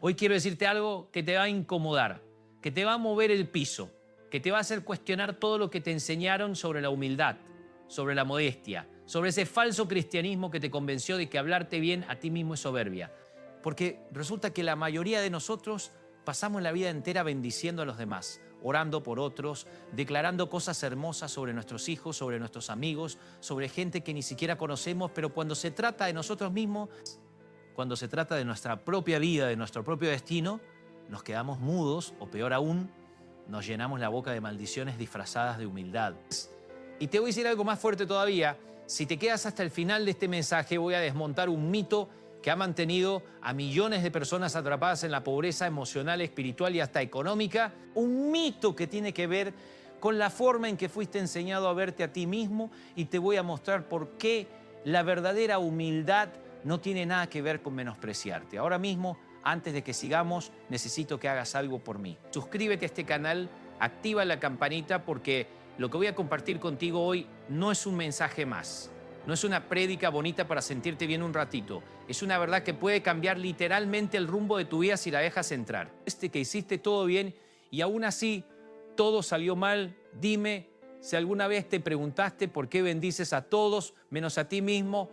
Hoy quiero decirte algo que te va a incomodar, que te va a mover el piso, que te va a hacer cuestionar todo lo que te enseñaron sobre la humildad, sobre la modestia, sobre ese falso cristianismo que te convenció de que hablarte bien a ti mismo es soberbia. Porque resulta que la mayoría de nosotros pasamos la vida entera bendiciendo a los demás, orando por otros, declarando cosas hermosas sobre nuestros hijos, sobre nuestros amigos, sobre gente que ni siquiera conocemos, pero cuando se trata de nosotros mismos, cuando se trata de nuestra propia vida, de nuestro propio destino, nos quedamos mudos o peor aún, nos llenamos la boca de maldiciones disfrazadas de humildad. Y te voy a decir algo más fuerte todavía. Si te quedas hasta el final de este mensaje, voy a desmontar un mito que ha mantenido a millones de personas atrapadas en la pobreza emocional, espiritual y hasta económica. Un mito que tiene que ver con la forma en que fuiste enseñado a verte a ti mismo, y te voy a mostrar por qué la verdadera humildad no tiene nada que ver con menospreciarte. Ahora mismo, antes de que sigamos, necesito que hagas algo por mí. Suscríbete a este canal, activa la campanita, porque lo que voy a compartir contigo hoy no es un mensaje más. No es una prédica bonita para sentirte bien un ratito. Es una verdad que puede cambiar literalmente el rumbo de tu vida si la dejas entrar. Que hiciste todo bien y aún así todo salió mal. Dime si alguna vez te preguntaste por qué bendices a todos menos a ti mismo.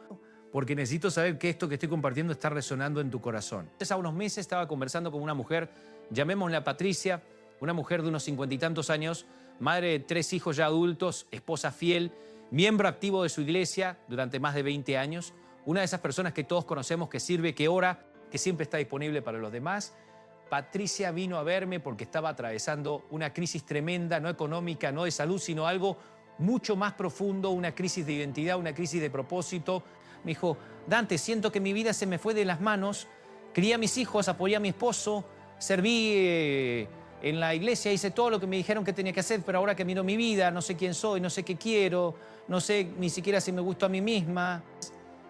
Porque necesito saber que esto que estoy compartiendo está resonando en tu corazón. Hace unos meses estaba conversando con una mujer, llamémosla Patricia, una mujer de unos 50 y tantos años, madre de 3 hijos ya adultos, esposa fiel, miembro activo de su iglesia durante más de 20 años, una de esas personas que todos conocemos, que sirve, que ora, que siempre está disponible para los demás. Patricia vino a verme porque estaba atravesando una crisis tremenda, no económica, no de salud, sino algo mucho más profundo, una crisis de identidad, una crisis de propósito. Me dijo: Dante, siento que mi vida se me fue de las manos, crié a mis hijos, apoyé a mi esposo, serví en la iglesia, hice todo lo que me dijeron que tenía que hacer, pero ahora que miro mi vida, no sé quién soy, no sé qué quiero, no sé ni siquiera si me gusto a mí misma.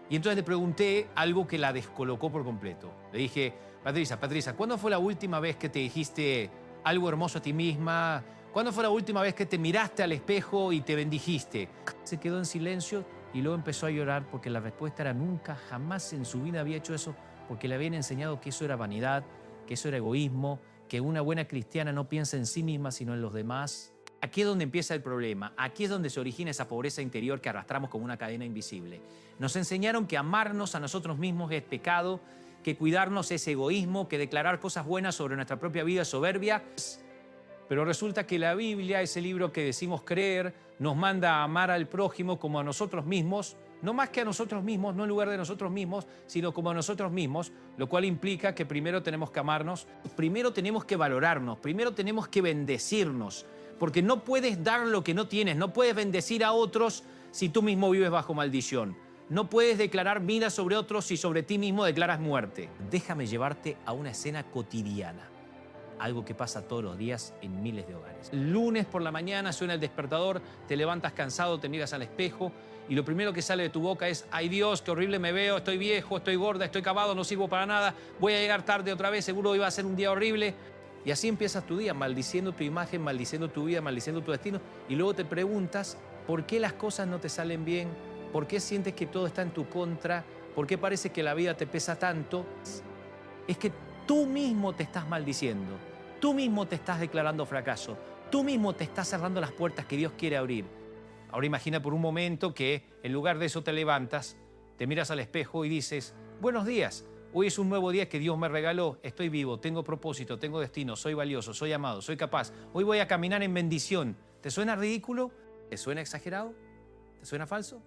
Y entonces le pregunté algo que la descolocó por completo. Le dije: Patricia, ¿cuándo fue la última vez que te dijiste algo hermoso a ti misma? ¿Cuándo fue la última vez que te miraste al espejo y te bendijiste? Se quedó en silencio y luego empezó a llorar, porque la respuesta era nunca, jamás en su vida había hecho eso, porque le habían enseñado que eso era vanidad, que eso era egoísmo, que una buena cristiana no piensa en sí misma sino en los demás. Aquí es donde empieza el problema, aquí es donde se origina esa pobreza interior que arrastramos como una cadena invisible. Nos enseñaron que amarnos a nosotros mismos es pecado, que cuidarnos es egoísmo, que declarar cosas buenas sobre nuestra propia vida es soberbia. Pero resulta que la Biblia, ese libro que decimos creer, nos manda a amar al prójimo como a nosotros mismos, no más que a nosotros mismos, no en lugar de nosotros mismos, sino como a nosotros mismos, lo cual implica que primero tenemos que amarnos, primero tenemos que valorarnos, primero tenemos que bendecirnos, porque no puedes dar lo que no tienes, no puedes bendecir a otros si tú mismo vives bajo maldición. No puedes declarar vida sobre otros si sobre ti mismo declaras muerte. Déjame llevarte a una escena cotidiana. Algo que pasa todos los días en miles de hogares. El lunes por la mañana suena el despertador, te levantas cansado, te miras al espejo y lo primero que sale de tu boca es: ay Dios, qué horrible me veo, estoy viejo, estoy gorda, estoy acabado, no sirvo para nada, voy a llegar tarde otra vez, seguro iba a ser un día horrible. Y así empiezas tu día, maldiciendo tu imagen, maldiciendo tu vida, maldiciendo tu destino, y luego te preguntas por qué las cosas no te salen bien, por qué sientes que todo está en tu contra, por qué parece que la vida te pesa tanto. Es que tú mismo te estás maldiciendo, tú mismo te estás declarando fracaso, tú mismo te estás cerrando las puertas que Dios quiere abrir. Ahora imagina por un momento que en lugar de eso te levantas, te miras al espejo y dices: buenos días, hoy es un nuevo día que Dios me regaló, estoy vivo, tengo propósito, tengo destino, soy valioso, soy amado, soy capaz, hoy voy a caminar en bendición. ¿Te suena ridículo? ¿Te suena exagerado? ¿Te suena falso?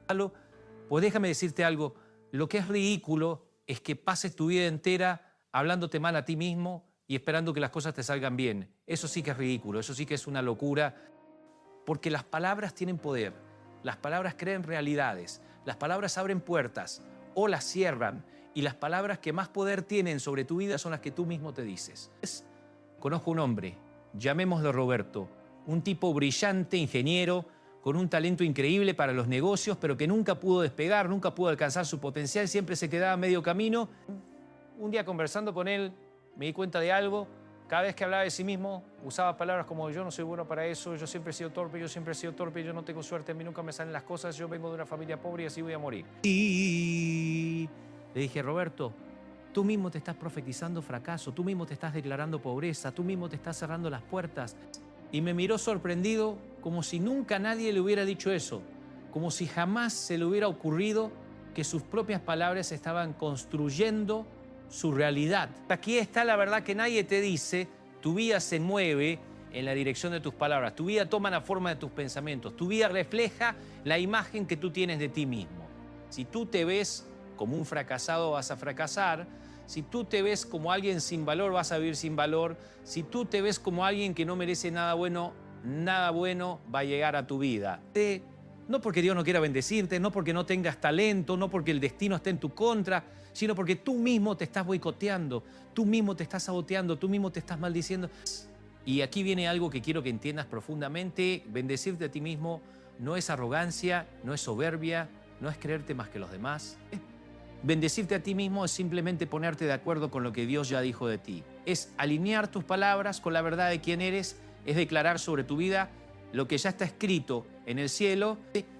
Pues déjame decirte algo, lo que es ridículo es que pases tu vida entera hablándote mal a ti mismo y esperando que las cosas te salgan bien. Eso sí que es ridículo, eso sí que es una locura, porque las palabras tienen poder, las palabras crean realidades, las palabras abren puertas o las cierran, y las palabras que más poder tienen sobre tu vida son las que tú mismo te dices. Conozco un hombre, llamémoslo Roberto, un tipo brillante, ingeniero, con un talento increíble para los negocios, pero que nunca pudo despegar, nunca pudo alcanzar su potencial, siempre se quedaba a medio camino. Un día conversando con él me di cuenta de algo. Cada vez que hablaba de sí mismo usaba palabras como: yo no soy bueno para eso, yo siempre he sido torpe, yo no tengo suerte, a mí nunca me salen las cosas, yo vengo de una familia pobre y así voy a morir. Y le dije: Roberto, Tú mismo te estás profetizando fracaso, tú mismo te estás declarando pobreza, tú mismo te estás cerrando las puertas. Y me miró sorprendido, como si nunca nadie le hubiera dicho eso, como si jamás se le hubiera ocurrido que sus propias palabras estaban construyendo su realidad. Aquí está la verdad que nadie te dice: tu vida se mueve en la dirección de tus palabras, tu vida toma la forma de tus pensamientos, tu vida refleja la imagen que tú tienes de ti mismo. Si tú te ves como un fracasado, vas a fracasar. Si tú te ves como alguien sin valor, vas a vivir sin valor. Si tú te ves como alguien que no merece nada bueno va a llegar a tu vida. No porque Dios no quiera bendecirte, no porque no tengas talento, no porque el destino esté en tu contra, sino porque tú mismo te estás boicoteando, tú mismo te estás saboteando, tú mismo te estás maldiciendo. Y aquí viene algo que quiero que entiendas profundamente. Bendecirte a ti mismo no es arrogancia, no es soberbia, no es creerte más que los demás. Bendecirte a ti mismo es simplemente ponerte de acuerdo con lo que Dios ya dijo de ti. Es alinear tus palabras con la verdad de quién eres, es declarar sobre tu vida lo que ya está escrito en el cielo,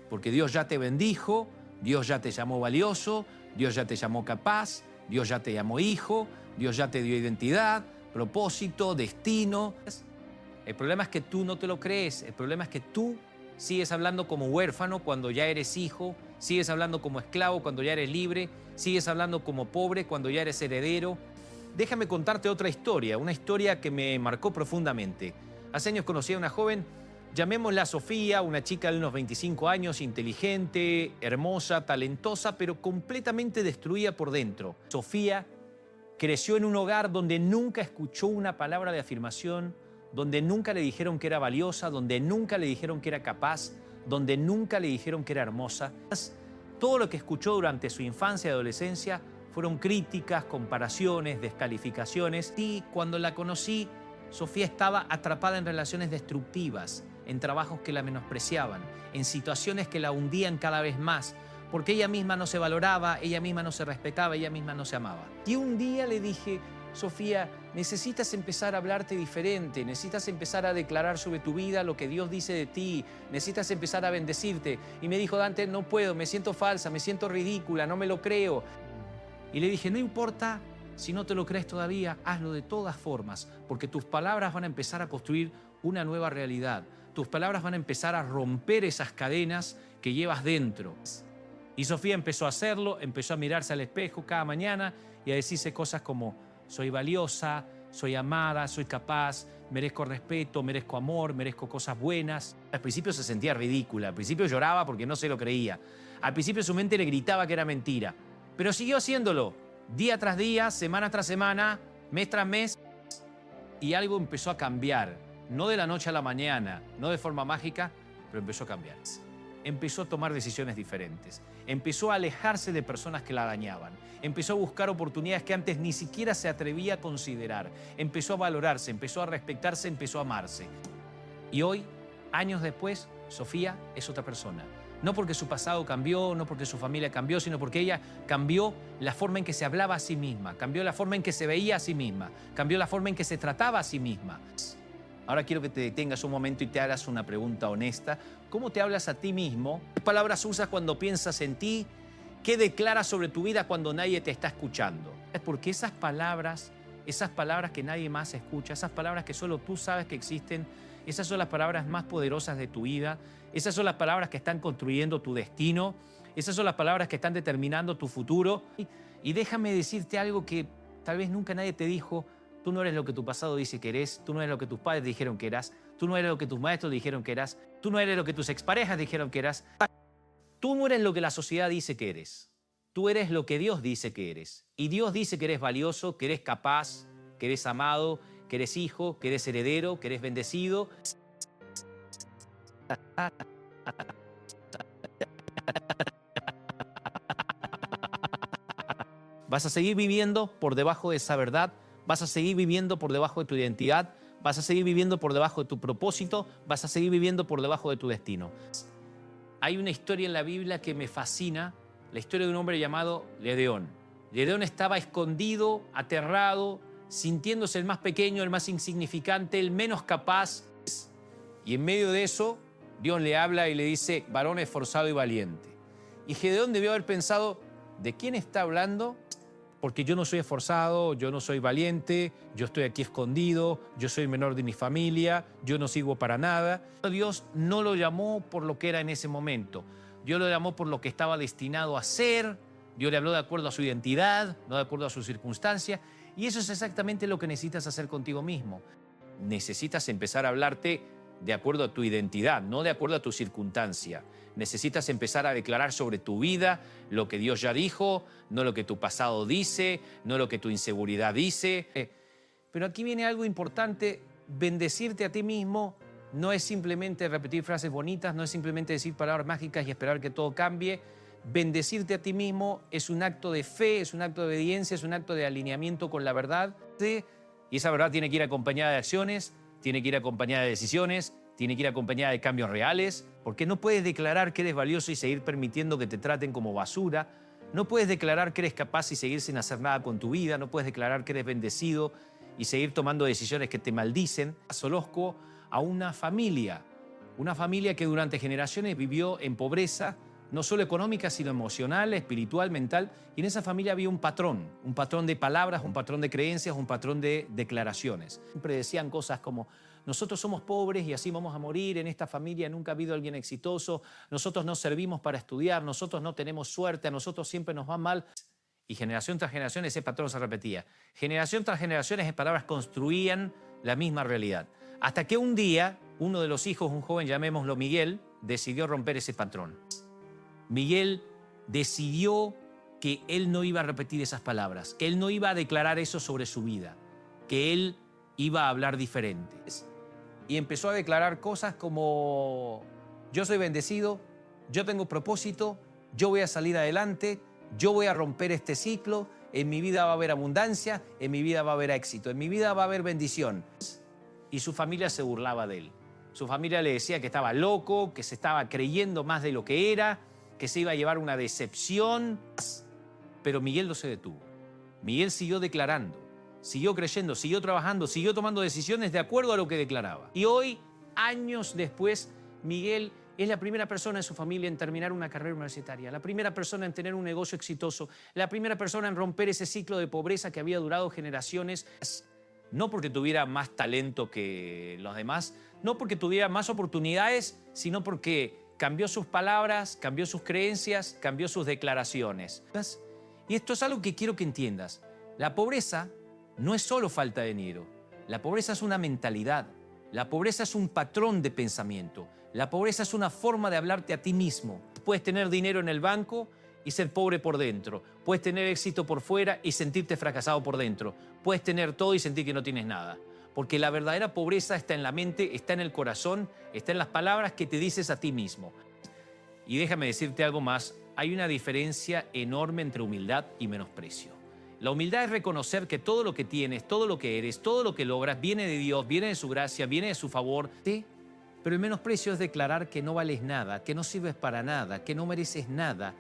porque Dios ya te bendijo, Dios ya te llamó valioso, Dios ya te llamó capaz, Dios ya te llamó hijo, Dios ya te dio identidad, propósito, destino. El problema es que tú no te lo crees, el problema es que tú sigues hablando como huérfano cuando ya eres hijo, sigues hablando como esclavo cuando ya eres libre, sigues hablando como pobre cuando ya eres heredero. Déjame contarte otra historia, una historia que me marcó profundamente. Hace años conocí a una joven, llamémosla Sofía, una chica de unos 25 años, inteligente, hermosa, talentosa, pero completamente destruida por dentro. Sofía creció en un hogar donde nunca escuchó una palabra de afirmación, donde nunca le dijeron que era valiosa, donde nunca le dijeron que era capaz, donde nunca le dijeron que era hermosa. Todo lo que escuchó durante su infancia y adolescencia fueron críticas, comparaciones, descalificaciones. Y cuando la conocí, Sofía estaba atrapada en relaciones destructivas, en trabajos que la menospreciaban, en situaciones que la hundían cada vez más, porque ella misma no se valoraba, ella misma no se respetaba, ella misma no se amaba. Y un día le dije: Sofía, necesitas empezar a hablarte diferente, necesitas empezar a declarar sobre tu vida lo que Dios dice de ti, necesitas empezar a bendecirte. Y me dijo: Dante, no puedo, me siento falsa, me siento ridícula, no me lo creo. Y le dije: no importa si no te lo crees todavía, hazlo de todas formas, porque tus palabras van a empezar a construir una nueva realidad. Tus palabras van a empezar a romper esas cadenas que llevas dentro. Y Sofía empezó a hacerlo, empezó a mirarse al espejo cada mañana y a decirse cosas como: soy valiosa, soy amada, soy capaz, merezco respeto, merezco amor, merezco cosas buenas. Al principio se sentía ridícula, al principio lloraba porque no se lo creía. Al principio su mente le gritaba que era mentira, pero siguió haciéndolo, día tras día, semana tras semana, mes tras mes, y algo empezó a cambiar, no de la noche a la mañana, no de forma mágica, pero empezó a cambiar. Empezó a tomar decisiones diferentes, empezó a alejarse de personas que la dañaban, empezó a buscar oportunidades que antes ni siquiera se atrevía a considerar, empezó a valorarse, empezó a respetarse, empezó a amarse. Y hoy, años después, Sofía es otra persona. No porque su pasado cambió, no porque su familia cambió, sino porque ella cambió la forma en que se hablaba a sí misma, cambió la forma en que se veía a sí misma, cambió la forma en que se trataba a sí misma. Ahora quiero que te detengas un momento y te hagas una pregunta honesta. ¿Cómo te hablas a ti mismo? ¿Qué palabras usas cuando piensas en ti? ¿Qué declaras sobre tu vida cuando nadie te está escuchando? Es porque esas palabras que nadie más escucha, esas palabras que solo tú sabes que existen, esas son las palabras más poderosas de tu vida, esas son las palabras que están construyendo tu destino, esas son las palabras que están determinando tu futuro. Y déjame decirte algo que tal vez nunca nadie te dijo. Tú no eres lo que tu pasado dice que eres, tú no eres lo que tus padres dijeron que eras, tú no eres lo que tus maestros dijeron que eras, tú no eres lo que tus exparejas dijeron que eras. Tú no eres lo que la sociedad dice que eres, tú eres lo que Dios dice que eres. Y Dios dice que eres valioso, que eres capaz, que eres amado, que eres hijo, que eres heredero, que eres bendecido. Vas a seguir viviendo por debajo de esa verdad. Vas a seguir viviendo por debajo de tu identidad, vas a seguir viviendo por debajo de tu propósito, vas a seguir viviendo por debajo de tu destino. Hay una historia en la Biblia que me fascina, la historia de un hombre llamado Gedeón. Gedeón estaba escondido, aterrado, sintiéndose el más pequeño, el más insignificante, el menos capaz. Y en medio de eso, Dios le habla y le dice: varón esforzado y valiente. Y Gedeón debió haber pensado: ¿de quién está hablando? porque yo no soy esforzado, yo no soy valiente, yo estoy aquí escondido, yo soy el menor de mi familia, yo no sirvo para nada. Dios no lo llamó por lo que era en ese momento. Dios lo llamó por lo que estaba destinado a ser. Dios le habló de acuerdo a su identidad, no de acuerdo a sus circunstancias. Y eso es exactamente lo que necesitas hacer contigo mismo. Necesitas empezar a hablarte de acuerdo a tu identidad, no de acuerdo a tu circunstancia. Necesitas empezar a declarar sobre tu vida lo que Dios ya dijo, no lo que tu pasado dice, no lo que tu inseguridad dice. Pero aquí viene algo importante: bendecirte a ti mismo no es simplemente repetir frases bonitas, no es simplemente decir palabras mágicas y esperar que todo cambie. Bendecirte a ti mismo es un acto de fe, es un acto de obediencia, es un acto de alineamiento con la verdad. Y esa verdad tiene que ir acompañada de acciones, tiene que ir acompañada de decisiones, tiene que ir acompañada de cambios reales, porque no puedes declarar que eres valioso y seguir permitiendo que te traten como basura. No puedes declarar que eres capaz y seguir sin hacer nada con tu vida. No puedes declarar que eres bendecido y seguir tomando decisiones que te maldicen. Conozco a una familia que durante generaciones vivió en pobreza, no solo económica, sino emocional, espiritual, mental. Y en esa familia había un patrón de palabras, un patrón de creencias, un patrón de declaraciones. Siempre decían cosas como: nosotros somos pobres y así vamos a morir, en esta familia nunca ha habido alguien exitoso, nosotros no servimos para estudiar, nosotros no tenemos suerte, a nosotros siempre nos va mal. Y generación tras generación ese patrón se repetía. Generación tras generación esas palabras construían la misma realidad. Hasta que un día, uno de los hijos, un joven, llamémoslo Miguel, decidió romper ese patrón. Miguel decidió que él no iba a repetir esas palabras, que él no iba a declarar eso sobre su vida, que él iba a hablar diferente. Y empezó a declarar cosas como: yo soy bendecido, yo tengo propósito, yo voy a salir adelante, yo voy a romper este ciclo, en mi vida va a haber abundancia, en mi vida va a haber éxito, en mi vida va a haber bendición. Y su familia se burlaba de él. Su familia le decía que estaba loco, que se estaba creyendo más de lo que era, que se iba a llevar una decepción. Pero Miguel no se detuvo. Miguel siguió declarando, siguió creyendo, siguió trabajando, siguió tomando decisiones de acuerdo a lo que declaraba. Y hoy, años después, Miguel es la primera persona en su familia en terminar una carrera universitaria, la primera persona en tener un negocio exitoso, la primera persona en romper ese ciclo de pobreza que había durado generaciones. No porque tuviera más talento que los demás, no porque tuviera más oportunidades, sino porque cambió sus palabras, cambió sus creencias, cambió sus declaraciones. Y esto es algo que quiero que entiendas. La pobreza no es solo falta de dinero. La pobreza es una mentalidad. La pobreza es un patrón de pensamiento. La pobreza es una forma de hablarte a ti mismo. Puedes tener dinero en el banco y ser pobre por dentro. Puedes tener éxito por fuera y sentirte fracasado por dentro. Puedes tener todo y sentir que no tienes nada. Porque la verdadera pobreza está en la mente, está en el corazón, está en las palabras que te dices a ti mismo. Y déjame decirte algo más. Hay una diferencia enorme entre humildad y menosprecio. La humildad es reconocer que todo lo que tienes, todo lo que eres, todo lo que logras viene de Dios, viene de su gracia, viene de su favor. ¿Sí? Pero el menosprecio es declarar que no vales nada, que no sirves para nada, que no mereces nada.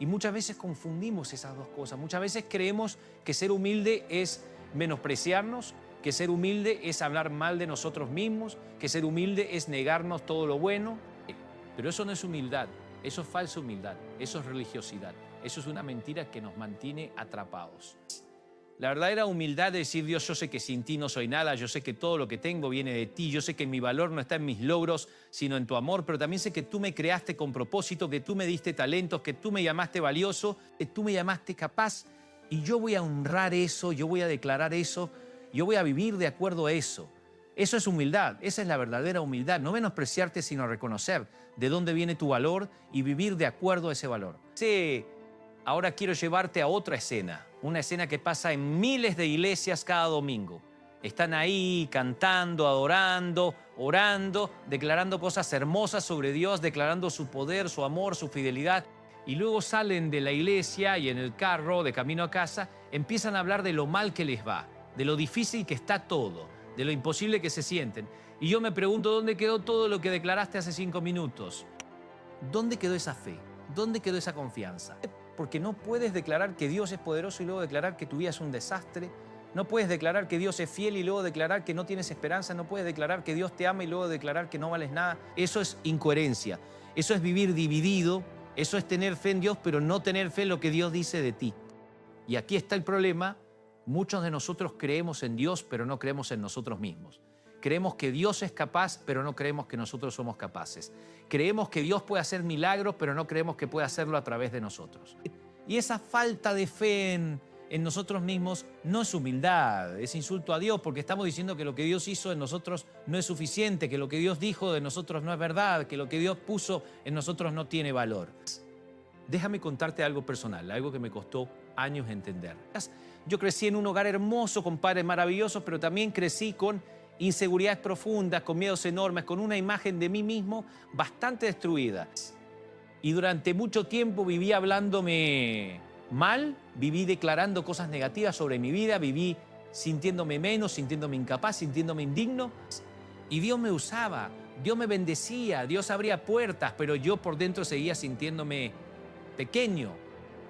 Y muchas veces confundimos esas dos cosas. Muchas veces creemos que ser humilde es menospreciarnos, que ser humilde es hablar mal de nosotros mismos, que ser humilde es negarnos todo lo bueno. Pero eso no es humildad, eso es falsa humildad, eso es religiosidad. Eso es una mentira que nos mantiene atrapados. La verdadera humildad es decir: Dios, yo sé que sin ti no soy nada, yo sé que todo lo que tengo viene de ti, yo sé que mi valor no está en mis logros, sino en tu amor, pero también sé que tú me creaste con propósito, que tú me diste talentos, que tú me llamaste valioso, que tú me llamaste capaz, y yo voy a honrar eso, yo voy a declarar eso, yo voy a vivir de acuerdo a eso. Eso es humildad, esa es la verdadera humildad, no menospreciarte, sino reconocer de dónde viene tu valor y vivir de acuerdo a ese valor. Sí. Ahora quiero llevarte a otra escena, una escena que pasa en miles de iglesias cada domingo. Están ahí cantando, adorando, orando, declarando cosas hermosas sobre Dios, declarando su poder, su amor, su fidelidad. Y luego salen de la iglesia y en el carro, de camino a casa, empiezan a hablar de lo mal que les va, de lo difícil que está todo, de lo imposible que se sienten. Y yo me pregunto, ¿dónde quedó todo lo que declaraste hace 5 minutos? ¿Dónde quedó esa fe? ¿Dónde quedó esa confianza? Porque no puedes declarar que Dios es poderoso y luego declarar que tu vida es un desastre. No puedes declarar que Dios es fiel y luego declarar que no tienes esperanza. No puedes declarar que Dios te ama y luego declarar que no vales nada. Eso es incoherencia. Eso es vivir dividido. Eso es tener fe en Dios, pero no tener fe en lo que Dios dice de ti. Y aquí está el problema. Muchos de nosotros creemos en Dios, pero no creemos en nosotros mismos. Creemos que Dios es capaz, pero no creemos que nosotros somos capaces. Creemos que Dios puede hacer milagros, pero no creemos que puede hacerlo a través de nosotros. Y esa falta de fe en nosotros mismos no es humildad, es insulto a Dios, porque estamos diciendo que lo que Dios hizo en nosotros no es suficiente, que lo que Dios dijo de nosotros no es verdad, que lo que Dios puso en nosotros no tiene valor. Déjame contarte algo personal, algo que me costó años entender. Yo crecí en un hogar hermoso, con padres maravillosos, pero también crecí con inseguridades profundas, con miedos enormes, con una imagen de mí mismo bastante destruida. Y durante mucho tiempo viví hablándome mal, viví declarando cosas negativas sobre mi vida, viví sintiéndome menos, sintiéndome incapaz, sintiéndome indigno. Y Dios me usaba, Dios me bendecía, Dios abría puertas, pero yo por dentro seguía sintiéndome pequeño,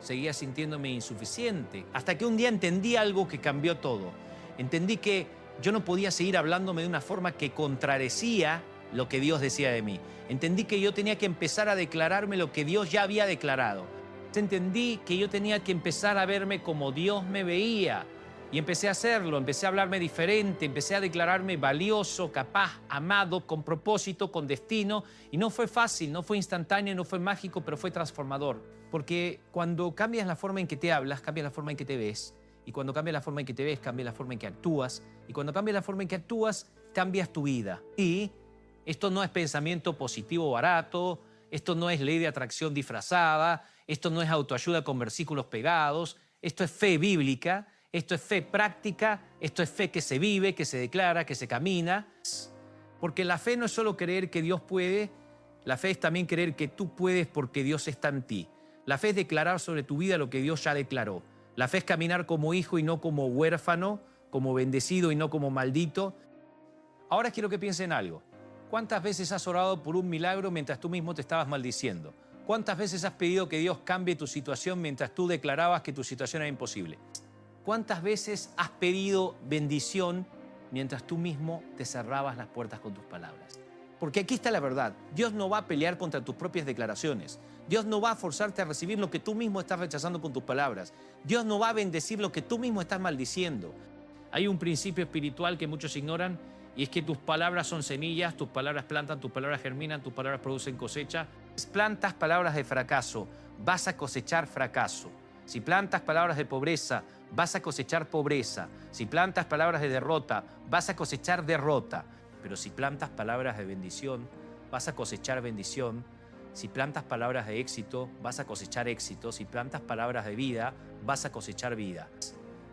seguía sintiéndome insuficiente. Hasta que un día entendí algo que cambió todo. Entendí que yo no podía seguir hablándome de una forma que contradecía lo que Dios decía de mí. Entendí que yo tenía que empezar a declararme lo que Dios ya había declarado. Entendí que yo tenía que empezar a verme como Dios me veía. Y empecé a hacerlo, empecé a hablarme diferente, empecé a declararme valioso, capaz, amado, con propósito, con destino. Y no fue fácil, no fue instantáneo, no fue mágico, pero fue transformador. Porque cuando cambias la forma en que te hablas, cambias la forma en que te ves. Y cuando cambias la forma en que te ves, cambias la forma en que actúas. Y cuando cambias la forma en que actúas, cambias tu vida. Y esto no es pensamiento positivo barato, esto no es ley de atracción disfrazada, esto no es autoayuda con versículos pegados, esto es fe bíblica, esto es fe práctica, esto es fe que se vive, que se declara, que se camina. Porque la fe no es solo creer que Dios puede, la fe es también creer que tú puedes porque Dios está en ti. La fe es declarar sobre tu vida lo que Dios ya declaró. La fe es caminar como hijo y no como huérfano, como bendecido y no como maldito. Ahora quiero que piensen algo. ¿Cuántas veces has orado por un milagro mientras tú mismo te estabas maldiciendo? ¿Cuántas veces has pedido que Dios cambie tu situación mientras tú declarabas que tu situación era imposible? ¿Cuántas veces has pedido bendición mientras tú mismo te cerrabas las puertas con tus palabras? Porque aquí está la verdad. Dios no va a pelear contra tus propias declaraciones. Dios no va a forzarte a recibir lo que tú mismo estás rechazando con tus palabras. Dios no va a bendecir lo que tú mismo estás maldiciendo. Hay un principio espiritual que muchos ignoran y es que tus palabras son semillas, tus palabras plantan, tus palabras germinan, tus palabras producen cosecha. Si plantas palabras de fracaso, vas a cosechar fracaso. Si plantas palabras de pobreza, vas a cosechar pobreza. Si plantas palabras de derrota, vas a cosechar derrota. Pero si plantas palabras de bendición, vas a cosechar bendición. Si plantas palabras de éxito, vas a cosechar éxito. Si plantas palabras de vida, vas a cosechar vida.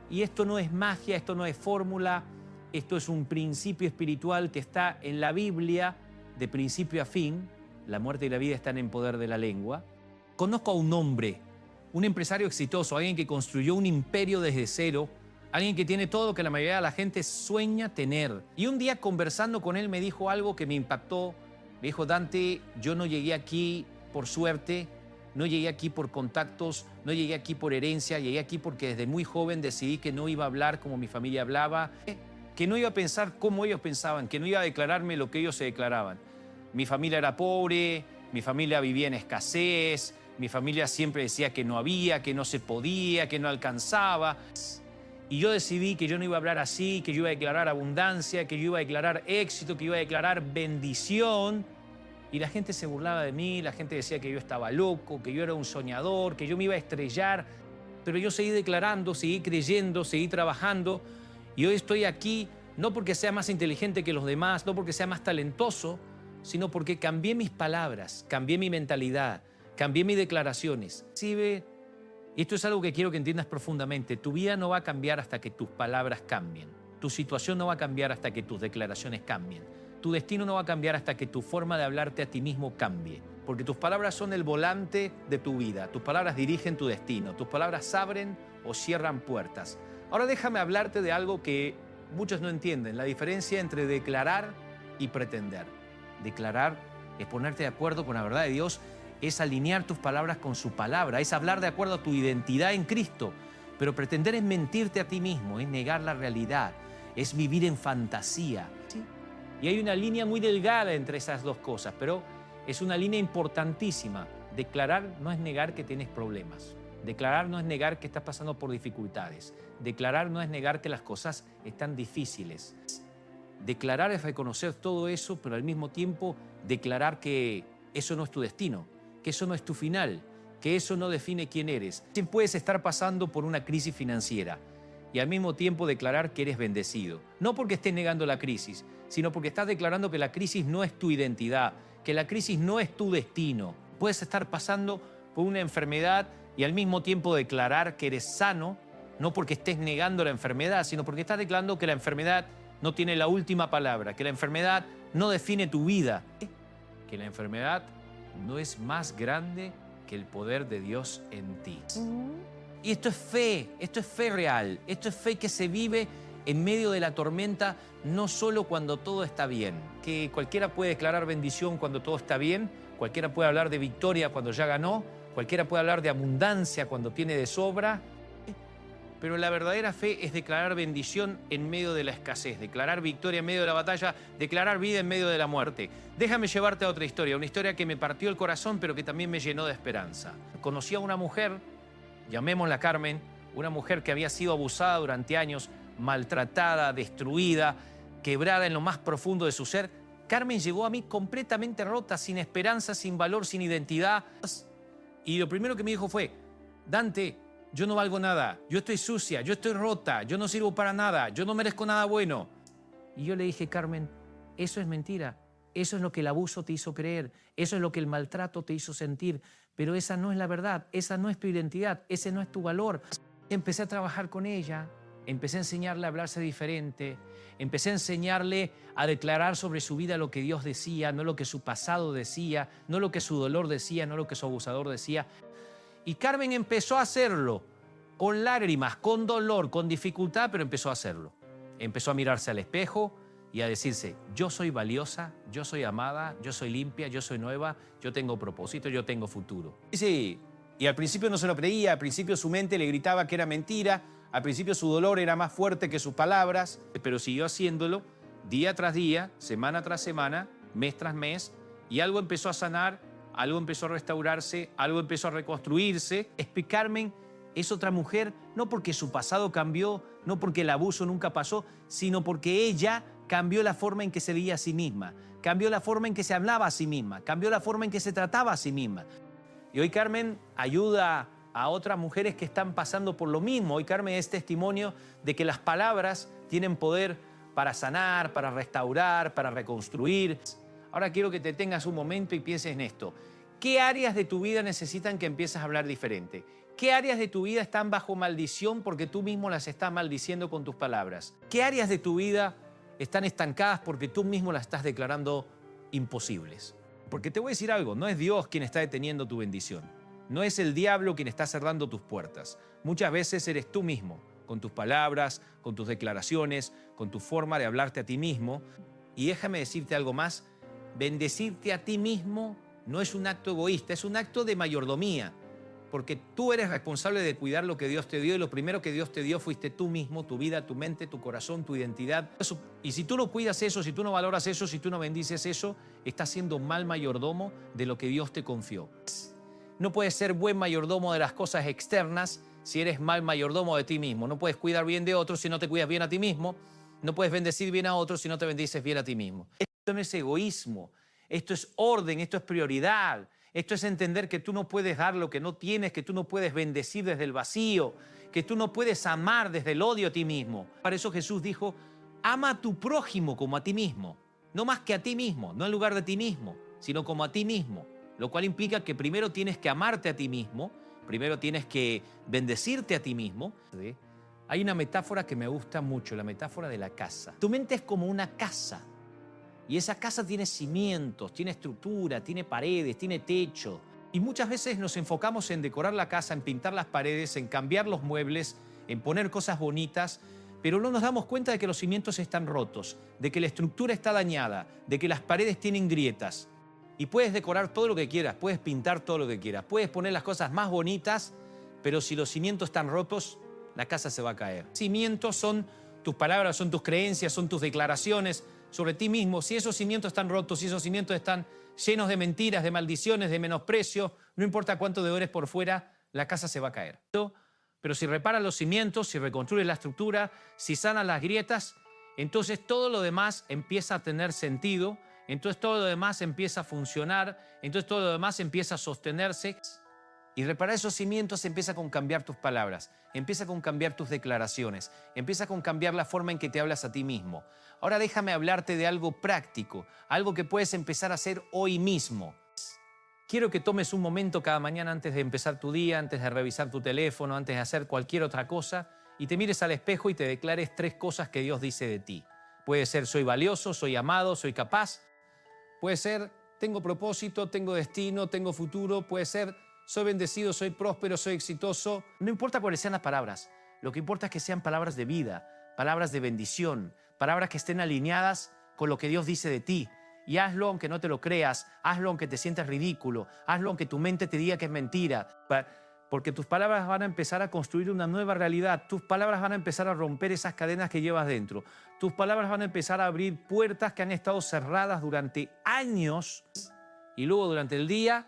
Y esto no es magia, esto no es fórmula, esto es un principio espiritual que está en la Biblia de principio a fin. La muerte y la vida están en poder de la lengua. Conozco a un hombre, un empresario exitoso, alguien que construyó un imperio desde cero, alguien que tiene todo lo que la mayoría de la gente sueña tener. Y un día conversando con él me dijo algo que me impactó. Me dijo: Dante, yo no llegué aquí por suerte, no llegué aquí por contactos, no llegué aquí por herencia, llegué aquí porque desde muy joven decidí que no iba a hablar como mi familia hablaba, que no iba a pensar como ellos pensaban, que no iba a declararme lo que ellos se declaraban. Mi familia era pobre, mi familia vivía en escasez, mi familia siempre decía que no había, que no se podía, que no alcanzaba. Y yo decidí que yo no iba a hablar así, que yo iba a declarar abundancia, que yo iba a declarar éxito, que iba a declarar bendición. Y la gente se burlaba de mí, la gente decía que yo estaba loco, que yo era un soñador, que yo me iba a estrellar. Pero yo seguí declarando, seguí creyendo, seguí trabajando. Y hoy estoy aquí no porque sea más inteligente que los demás, no porque sea más talentoso, sino porque cambié mis palabras, cambié mi mentalidad, cambié mis declaraciones. ¿Sí ve? Y esto es algo que quiero que entiendas profundamente. Tu vida no va a cambiar hasta que tus palabras cambien. Tu situación no va a cambiar hasta que tus declaraciones cambien. Tu destino no va a cambiar hasta que tu forma de hablarte a ti mismo cambie. Porque tus palabras son el volante de tu vida. Tus palabras dirigen tu destino. Tus palabras abren o cierran puertas. Ahora déjame hablarte de algo que muchos no entienden. La diferencia entre declarar y pretender. Declarar es ponerte de acuerdo con la verdad de Dios, es alinear tus palabras con su palabra, es hablar de acuerdo a tu identidad en Cristo. Pero pretender es mentirte a ti mismo, es negar la realidad, es vivir en fantasía. ¿Sí? Y hay una línea muy delgada entre esas dos cosas, pero es una línea importantísima. Declarar no es negar que tienes problemas. Declarar no es negar que estás pasando por dificultades. Declarar no es negar que las cosas están difíciles. Declarar es reconocer todo eso, pero al mismo tiempo declarar que eso no es tu destino, que eso no es tu final, que eso no define quién eres. Puedes estar pasando por una crisis financiera y al mismo tiempo declarar que eres bendecido. No porque estés negando la crisis, sino porque estás declarando que la crisis no es tu identidad, que la crisis no es tu destino. Puedes estar pasando por una enfermedad y al mismo tiempo declarar que eres sano, no porque estés negando la enfermedad, sino porque estás declarando que la enfermedad no tiene la última palabra, que la enfermedad no define tu vida, que la enfermedad no es más grande que el poder de Dios en ti. Y esto es fe real, esto es fe que se vive en medio de la tormenta, no solo cuando todo está bien. Que cualquiera puede declarar bendición cuando todo está bien, cualquiera puede hablar de victoria cuando ya ganó, cualquiera puede hablar de abundancia cuando tiene de sobra, pero la verdadera fe es declarar bendición en medio de la escasez, declarar victoria en medio de la batalla, declarar vida en medio de la muerte. Déjame llevarte a otra historia, una historia que me partió el corazón, pero que también me llenó de esperanza. Conocí a una mujer, llamémosla Carmen, una mujer que había sido abusada durante años, maltratada, destruida, quebrada en lo más profundo de su ser. Carmen llegó a mí completamente rota, sin esperanza, sin valor, sin identidad. Y lo primero que me dijo fue: Dante, yo no valgo nada, yo estoy sucia, yo estoy rota, yo no sirvo para nada, yo no merezco nada bueno. Y yo le dije: Carmen, eso es mentira, eso es lo que el abuso te hizo creer, eso es lo que el maltrato te hizo sentir, pero esa no es la verdad, esa no es tu identidad, ese no es tu valor. Empecé a trabajar con ella, empecé a enseñarle a hablarse diferente, empecé a enseñarle a declarar sobre su vida lo que Dios decía, no lo que su pasado decía, no lo que su dolor decía, no lo que su abusador decía. Y Carmen empezó a hacerlo, con lágrimas, con dolor, con dificultad, pero empezó a hacerlo. Empezó a mirarse al espejo y a decirse: yo soy valiosa, yo soy amada, yo soy limpia, yo soy nueva, yo tengo propósito, yo tengo futuro. Sí, y al principio no se lo creía, al principio su mente le gritaba que era mentira, al principio su dolor era más fuerte que sus palabras, pero siguió haciéndolo día tras día, semana tras semana, mes tras mes, y algo empezó a sanar, algo empezó a restaurarse, algo empezó a reconstruirse. Carmen es otra mujer, no porque su pasado cambió, no porque el abuso nunca pasó, sino porque ella cambió la forma en que se veía a sí misma, cambió la forma en que se hablaba a sí misma, cambió la forma en que se trataba a sí misma. Y hoy Carmen ayuda a otras mujeres que están pasando por lo mismo. Hoy Carmen es testimonio de que las palabras tienen poder para sanar, para restaurar, para reconstruir. Ahora quiero que te tengas un momento y pienses en esto. ¿Qué áreas de tu vida necesitan que empieces a hablar diferente? ¿Qué áreas de tu vida están bajo maldición porque tú mismo las estás maldiciendo con tus palabras? ¿Qué áreas de tu vida están estancadas porque tú mismo las estás declarando imposibles? Porque te voy a decir algo, no es Dios quien está deteniendo tu bendición. No es el diablo quien está cerrando tus puertas. Muchas veces eres tú mismo, con tus palabras, con tus declaraciones, con tu forma de hablarte a ti mismo. Y déjame decirte algo más. Bendecirte a ti mismo no es un acto egoísta, es un acto de mayordomía, porque tú eres responsable de cuidar lo que Dios te dio y lo primero que Dios te dio fuiste tú mismo, tu vida, tu mente, tu corazón, tu identidad. Y si tú no cuidas eso, si tú no valoras eso, si tú no bendices eso, estás siendo mal mayordomo de lo que Dios te confió. No puedes ser buen mayordomo de las cosas externas si eres mal mayordomo de ti mismo. No puedes cuidar bien de otros si no te cuidas bien a ti mismo. No puedes bendecir bien a otros si no te bendices bien a ti mismo. Esto no es egoísmo, esto es orden, esto es prioridad. Esto es entender que tú no puedes dar lo que no tienes, que tú no puedes bendecir desde el vacío, que tú no puedes amar desde el odio a ti mismo. Para eso Jesús dijo: ama a tu prójimo como a ti mismo. No más que a ti mismo, no en lugar de ti mismo, sino como a ti mismo. Lo cual implica que primero tienes que amarte a ti mismo, primero tienes que bendecirte a ti mismo. Hay una metáfora que me gusta mucho, la metáfora de la casa. Tu mente es como una casa. Y esa casa tiene cimientos, tiene estructura, tiene paredes, tiene techo. Y muchas veces nos enfocamos en decorar la casa, en pintar las paredes, en cambiar los muebles, en poner cosas bonitas, pero no nos damos cuenta de que los cimientos están rotos, de que la estructura está dañada, de que las paredes tienen grietas. Y puedes decorar todo lo que quieras, puedes pintar todo lo que quieras, puedes poner las cosas más bonitas, pero si los cimientos están rotos, la casa se va a caer. Cimientos son tus palabras, son tus creencias, son tus declaraciones sobre ti mismo. Si esos cimientos están rotos, si esos cimientos están llenos de mentiras, de maldiciones, de menosprecio, no importa cuánto deores por fuera, la casa se va a caer. Pero si reparas los cimientos, si reconstruyes la estructura, si sanas las grietas, entonces todo lo demás empieza a tener sentido, entonces todo lo demás empieza a funcionar, entonces todo lo demás empieza a sostenerse. Y reparar esos cimientos empieza con cambiar tus palabras, empieza con cambiar tus declaraciones, empieza con cambiar la forma en que te hablas a ti mismo. Ahora déjame hablarte de algo práctico, algo que puedes empezar a hacer hoy mismo. Quiero que tomes un momento cada mañana antes de empezar tu día, antes de revisar tu teléfono, antes de hacer cualquier otra cosa, y te mires al espejo y te declares 3 cosas que Dios dice de ti. Puede ser soy valioso, soy amado, soy capaz. Puede ser tengo propósito, tengo destino, tengo futuro. Puede ser soy bendecido, soy próspero, soy exitoso. No importa cuáles sean las palabras. Lo que importa es que sean palabras de vida, palabras de bendición, palabras que estén alineadas con lo que Dios dice de ti. Y hazlo aunque no te lo creas, hazlo aunque te sientas ridículo, hazlo aunque tu mente te diga que es mentira, porque tus palabras van a empezar a construir una nueva realidad, tus palabras van a empezar a romper esas cadenas que llevas dentro, tus palabras van a empezar a abrir puertas que han estado cerradas durante años y luego durante el día,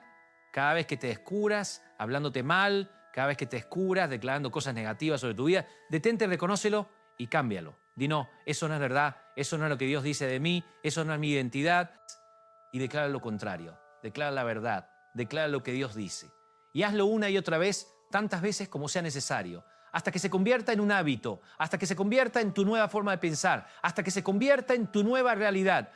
cada vez que te descubras hablándote mal, cada vez que te descubras declarando cosas negativas sobre tu vida, detente, reconócelo y cámbialo. Di no, eso no es verdad, eso no es lo que Dios dice de mí, eso no es mi identidad. Y declara lo contrario, declara la verdad, declara lo que Dios dice. Y hazlo una y otra vez, tantas veces como sea necesario, hasta que se convierta en un hábito, hasta que se convierta en tu nueva forma de pensar, hasta que se convierta en tu nueva realidad.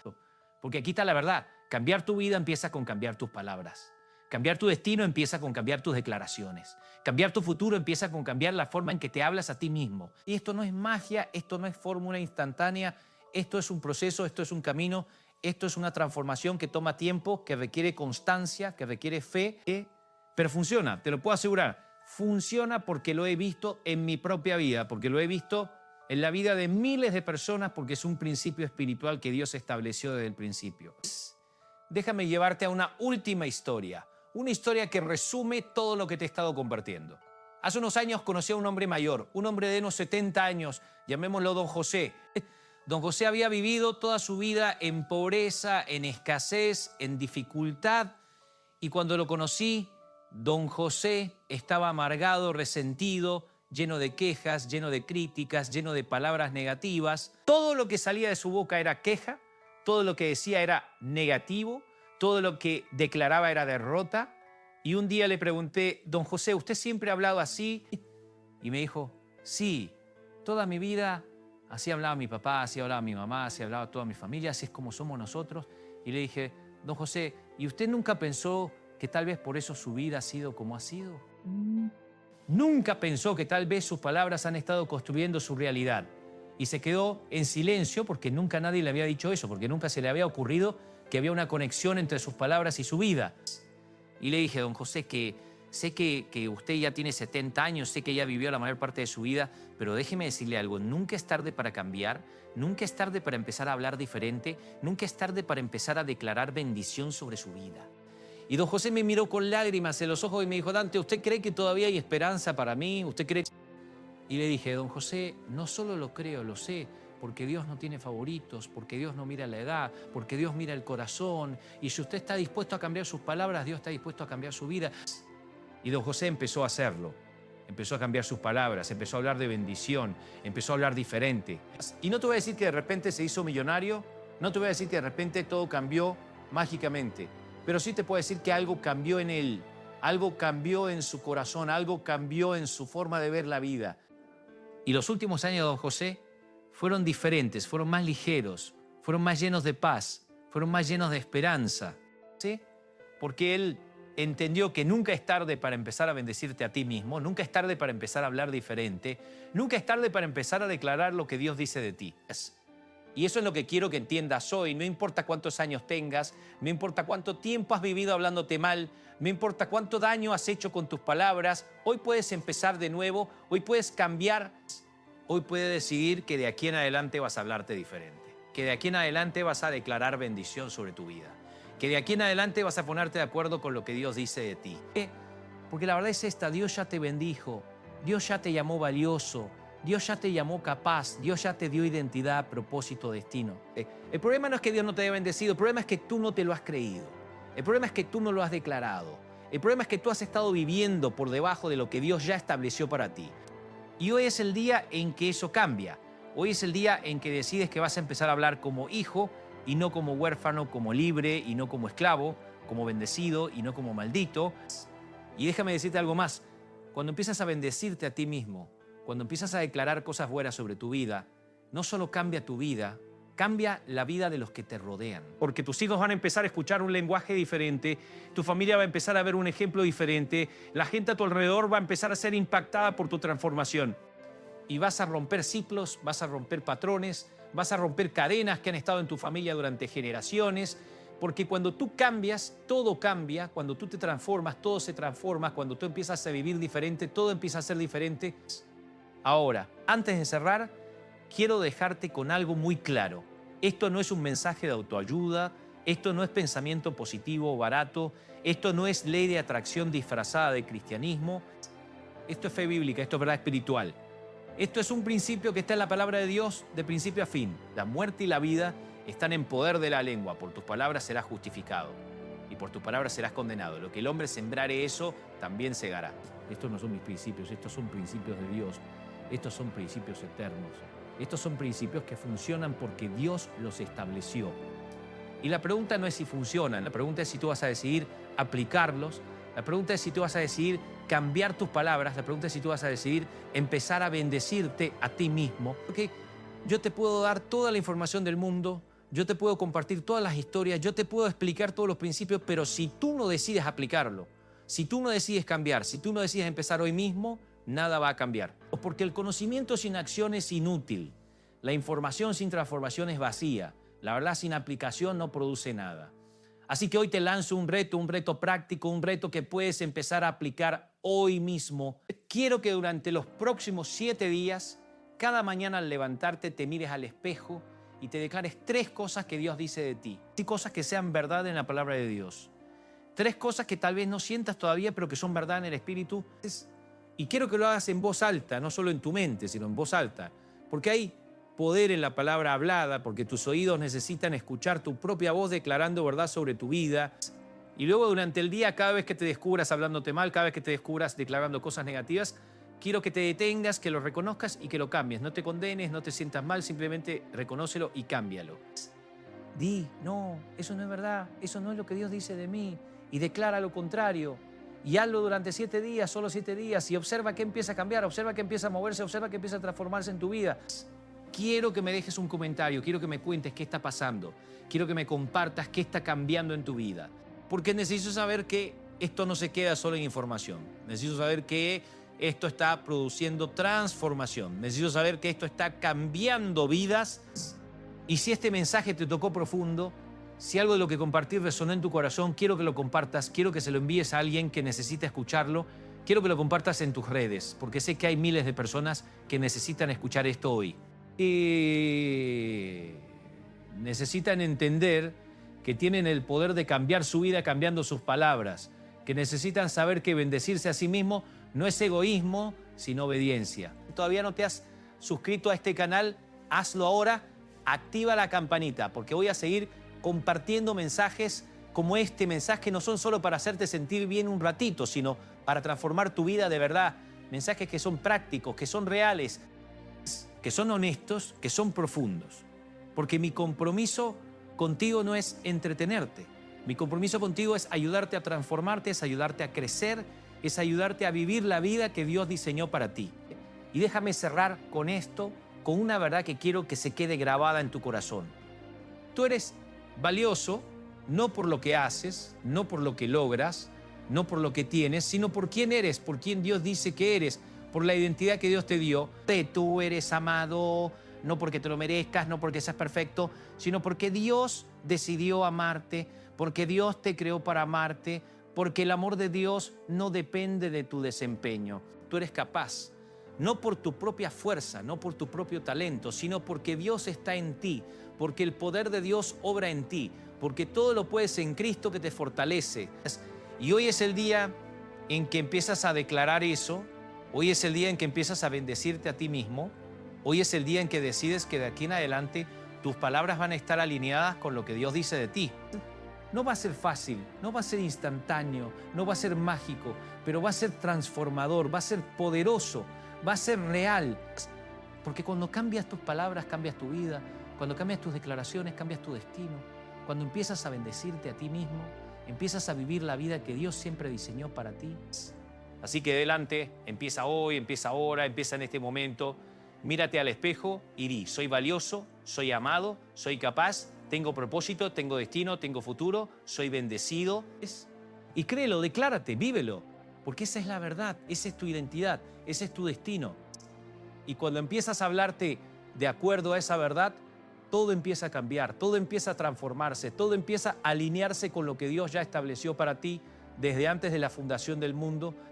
Porque aquí está la verdad, cambiar tu vida empieza con cambiar tus palabras. Cambiar tu destino empieza con cambiar tus declaraciones. Cambiar tu futuro empieza con cambiar la forma en que te hablas a ti mismo. Y esto no es magia, esto no es fórmula instantánea, esto es un proceso, esto es un camino, esto es una transformación que toma tiempo, que requiere constancia, que requiere fe, pero funciona, te lo puedo asegurar. Funciona porque lo he visto en mi propia vida, porque lo he visto en la vida de miles de personas, porque es un principio espiritual que Dios estableció desde el principio. Déjame llevarte a una última historia. Una historia que resume todo lo que te he estado compartiendo. Hace unos años conocí a un hombre mayor, un hombre de unos 70 años, llamémoslo Don José. Don José había vivido toda su vida en pobreza, en escasez, en dificultad, y cuando lo conocí, Don José estaba amargado, resentido, lleno de quejas, lleno de críticas, lleno de palabras negativas. Todo lo que salía de su boca era queja, todo lo que decía era negativo, todo lo que declaraba era derrota. Y un día le pregunté, Don José, ¿usted siempre ha hablado así? Y me dijo, sí, toda mi vida así hablaba mi papá, así hablaba mi mamá, así hablaba toda mi familia, así es como somos nosotros. Y le dije, Don José, ¿y usted nunca pensó que tal vez por eso su vida ha sido como ha sido? Nunca pensó que tal vez sus palabras han estado construyendo su realidad. Y se quedó en silencio porque nunca nadie le había dicho eso, porque nunca se le había ocurrido que había una conexión entre sus palabras y su vida. Y le dije, Don José, que sé que usted ya tiene 70 años, sé que ya vivió la mayor parte de su vida, pero déjeme decirle algo, nunca es tarde para cambiar, nunca es tarde para empezar a hablar diferente, nunca es tarde para empezar a declarar bendición sobre su vida. Y Don José me miró con lágrimas en los ojos y me dijo, Dante, ¿usted cree que todavía hay esperanza para mí? ¿Usted cree? Y le dije, Don José, no solo lo creo, lo sé, porque Dios no tiene favoritos, porque Dios no mira la edad, porque Dios mira el corazón. Y si usted está dispuesto a cambiar sus palabras, Dios está dispuesto a cambiar su vida. Y Don José empezó a hacerlo. Empezó a cambiar sus palabras, empezó a hablar de bendición, empezó a hablar diferente. Y no te voy a decir que de repente se hizo millonario, no te voy a decir que de repente todo cambió mágicamente, pero sí te puedo decir que algo cambió en él, algo cambió en su corazón, algo cambió en su forma de ver la vida. Y los últimos años de Don José fueron diferentes, fueron más ligeros, fueron más llenos de paz, fueron más llenos de esperanza. ¿Sí? Porque él entendió que nunca es tarde para empezar a bendecirte a ti mismo, nunca es tarde para empezar a hablar diferente, nunca es tarde para empezar a declarar lo que Dios dice de ti. Y eso es lo que quiero que entiendas hoy. No importa cuántos años tengas, no importa cuánto tiempo has vivido hablándote mal, no importa cuánto daño has hecho con tus palabras, hoy puedes empezar de nuevo, hoy puedes cambiar, hoy puedes decidir que de aquí en adelante vas a hablarte diferente, que de aquí en adelante vas a declarar bendición sobre tu vida, que de aquí en adelante vas a ponerte de acuerdo con lo que Dios dice de ti. Porque la verdad es esta, Dios ya te bendijo, Dios ya te llamó valioso, Dios ya te llamó capaz, Dios ya te dio identidad, propósito, destino. El problema no es que Dios no te haya bendecido, el problema es que tú no te lo has creído. El problema es que tú no lo has declarado. El problema es que tú has estado viviendo por debajo de lo que Dios ya estableció para ti. Y hoy es el día en que eso cambia. Hoy es el día en que decides que vas a empezar a hablar como hijo y no como huérfano, como libre y no como esclavo, como bendecido y no como maldito. Y déjame decirte algo más. Cuando empiezas a bendecirte a ti mismo, cuando empiezas a declarar cosas buenas sobre tu vida, no solo cambia tu vida, cambia la vida de los que te rodean. Porque tus hijos van a empezar a escuchar un lenguaje diferente, tu familia va a empezar a ver un ejemplo diferente, la gente a tu alrededor va a empezar a ser impactada por tu transformación. Y vas a romper ciclos, vas a romper patrones, vas a romper cadenas que han estado en tu familia durante generaciones, porque cuando tú cambias, todo cambia, cuando tú te transformas, todo se transforma, cuando tú empiezas a vivir diferente, todo empieza a ser diferente. Ahora, antes de cerrar, quiero dejarte con algo muy claro. Esto no es un mensaje de autoayuda, esto no es pensamiento positivo o barato, esto no es ley de atracción disfrazada de cristianismo, esto es fe bíblica, esto es verdad espiritual. Esto es un principio que está en la palabra de Dios de principio a fin. La muerte y la vida están en poder de la lengua. Por tus palabras serás justificado y por tus palabras serás condenado. Lo que el hombre sembrare, eso también segará. Estos no son mis principios, estos son principios de Dios. Estos son principios eternos. Estos son principios que funcionan porque Dios los estableció. Y la pregunta no es si funcionan, la pregunta es si tú vas a decidir aplicarlos. La pregunta es si tú vas a decidir cambiar tus palabras. La pregunta es si tú vas a decidir empezar a bendecirte a ti mismo. Porque yo te puedo dar toda la información del mundo, yo te puedo compartir todas las historias, yo te puedo explicar todos los principios, pero si tú no decides aplicarlo, si tú no decides cambiar, si tú no decides empezar hoy mismo, nada va a cambiar. Porque el conocimiento sin acción es inútil. La información sin transformación es vacía. La verdad sin aplicación no produce nada. Así que hoy te lanzo un reto práctico, un reto que puedes empezar a aplicar hoy mismo. Quiero que durante los próximos 7 días, cada mañana al levantarte te mires al espejo y te declares 3 cosas que Dios dice de ti. 3 cosas que sean verdad en la palabra de Dios. 3 cosas que tal vez no sientas todavía, pero que son verdad en el Espíritu. Y quiero que lo hagas en voz alta, no solo en tu mente, sino en voz alta. Porque hay poder en la palabra hablada, porque tus oídos necesitan escuchar tu propia voz declarando verdad sobre tu vida. Y luego durante el día, cada vez que te descubras hablándote mal, cada vez que te descubras declarando cosas negativas, quiero que te detengas, que lo reconozcas y que lo cambies. No te condenes, no te sientas mal, simplemente reconócelo y cámbialo. Di, no, eso no es verdad, eso no es lo que Dios dice de mí. Y declara lo contrario. Y hazlo durante 7 días, solo 7 días, y observa que empieza a cambiar, observa que empieza a moverse, observa que empieza a transformarse en tu vida. Quiero que me dejes un comentario, quiero que me cuentes qué está pasando, quiero que me compartas qué está cambiando en tu vida. Porque necesito saber que esto no se queda solo en información. Necesito saber que esto está produciendo transformación. Necesito saber que esto está cambiando vidas. Y si este mensaje te tocó profundo, si algo de lo que compartí resonó en tu corazón, quiero que lo compartas, quiero que se lo envíes a alguien que necesita escucharlo, quiero que lo compartas en tus redes, porque sé que hay miles de personas que necesitan escuchar esto hoy. Y necesitan entender que tienen el poder de cambiar su vida cambiando sus palabras, que necesitan saber que bendecirse a sí mismo no es egoísmo, sino obediencia. ¿Todavía no te has suscrito a este canal? Hazlo ahora, activa la campanita, porque voy a seguir compartiendo mensajes como este mensaje, que no son solo para hacerte sentir bien un ratito, sino para transformar tu vida de verdad. Mensajes que son prácticos, que son reales, que son honestos, que son profundos. Porque mi compromiso contigo no es entretenerte. Mi compromiso contigo es ayudarte a transformarte, es ayudarte a crecer, es ayudarte a vivir la vida que Dios diseñó para ti. Y déjame cerrar con esto, con una verdad que quiero que se quede grabada en tu corazón. Tú eres valioso no por lo que haces, no por lo que logras, no por lo que tienes, sino por quién eres, por quién Dios dice que eres, por la identidad que Dios te dio. Tú eres amado, no porque te lo merezcas, no porque seas perfecto, sino porque Dios decidió amarte, porque Dios te creó para amarte, porque el amor de Dios no depende de tu desempeño. Tú eres capaz, no por tu propia fuerza, no por tu propio talento, sino porque Dios está en ti, porque el poder de Dios obra en ti, porque todo lo puedes en Cristo que te fortalece. Y hoy es el día en que empiezas a declarar eso. Hoy es el día en que empiezas a bendecirte a ti mismo. Hoy es el día en que decides que de aquí en adelante tus palabras van a estar alineadas con lo que Dios dice de ti. No va a ser fácil, no va a ser instantáneo, no va a ser mágico, pero va a ser transformador, va a ser poderoso, va a ser real. Porque cuando cambias tus palabras, cambias tu vida. Cuando cambias tus declaraciones, cambias tu destino. Cuando empiezas a bendecirte a ti mismo, empiezas a vivir la vida que Dios siempre diseñó para ti. Así que adelante, empieza hoy, empieza ahora, empieza en este momento. Mírate al espejo y di, soy valioso, soy amado, soy capaz, tengo propósito, tengo destino, tengo futuro, soy bendecido. Y créelo, declárate, vívelo, porque esa es la verdad, esa es tu identidad, ese es tu destino. Y cuando empiezas a hablarte de acuerdo a esa verdad, todo empieza a cambiar, todo empieza a transformarse, todo empieza a alinearse con lo que Dios ya estableció para ti desde antes de la fundación del mundo.